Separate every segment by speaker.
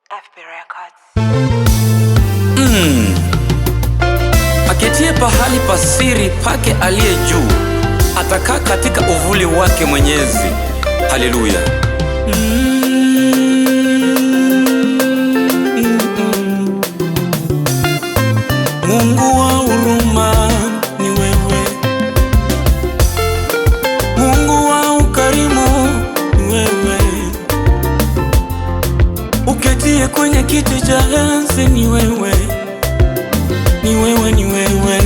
Speaker 1: FB Records.
Speaker 2: Aketie pahali pasiri pake aliye juu, atakaa katika uvuli wake Mwenyezi. Haleluya. Mungu wa huruma ni wewe, Mungu wa ukarimu ni wewe, uketie kwenye kiti cha enzi ni wewe, ni wewe, ni wewe,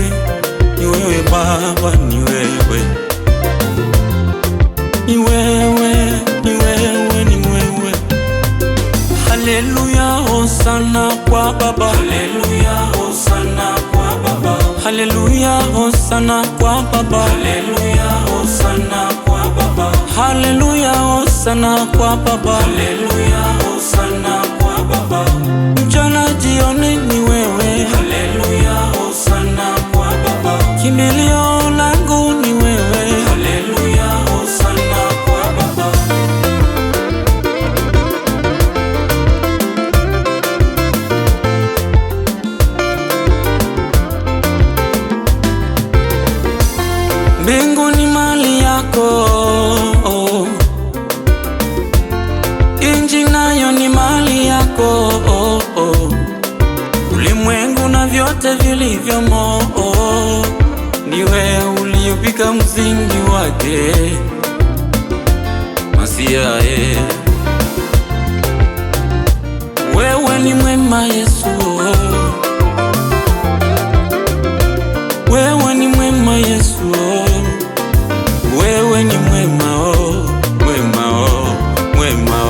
Speaker 2: ni wewe Baba, ni wewe, ni wewe, ni wewe, ni wewe. Haleluya, hosana kwa Baba. Haleluya, hosana kwa Baba. Haleluya, hosana kwa Baba. Haleluya, hosana kwa Baba. Haleluya, hosana kwa Baba. Haleluya, hosana kwa Baba. Mchana jioni ni wewe. Haleluya, hosana kwa Baba. Kimbilio langu ni wewe. Haleluya, hosana kwa Baba. Mbingu ni mali yako, inji nayo ni mali yako, ulimwengu na vyote vilivyomo, ndiwe uliopika msingi wake. Masia, wewe ni mwema Yesu, wewe ni mwema Yesu, wewe ni mwema, mwema, mwema.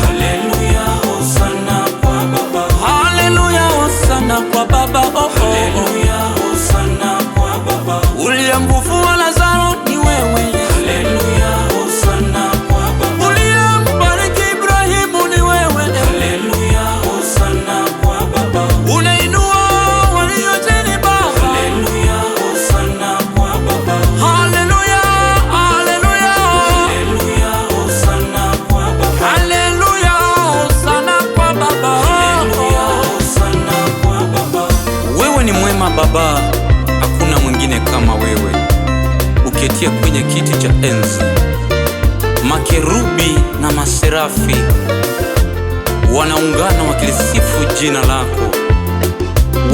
Speaker 2: Haleluya, hosana kwa Baba. Haleluya, hosana kwa Baba. Haleluya, hosana kwa Baba. Uliyemfufua Lazaro ni wewe. Haleluya, hosana kwa Baba. Uliyembariki Ibrahimu ni wewe. Haleluya, hosana kwa Baba. Unainua walio chini Baba. Haleluya, hosana kwa Baba. Haleluya, haleluya. Haleluya, hosana kwa Baba. Haleluya, hosana kwa Baba. Haleluya, hosana kwa Baba. Wewe ni mwema Baba, hakuna mwingine kama wewe, uketia kwenye kiti cha enzi. Makerubi na maserafi wanaungana wakilisifu jina lako.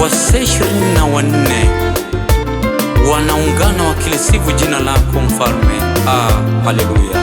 Speaker 2: Wasee 24 wanaungana wakilisifu jina lako Mfalme. Haleluya.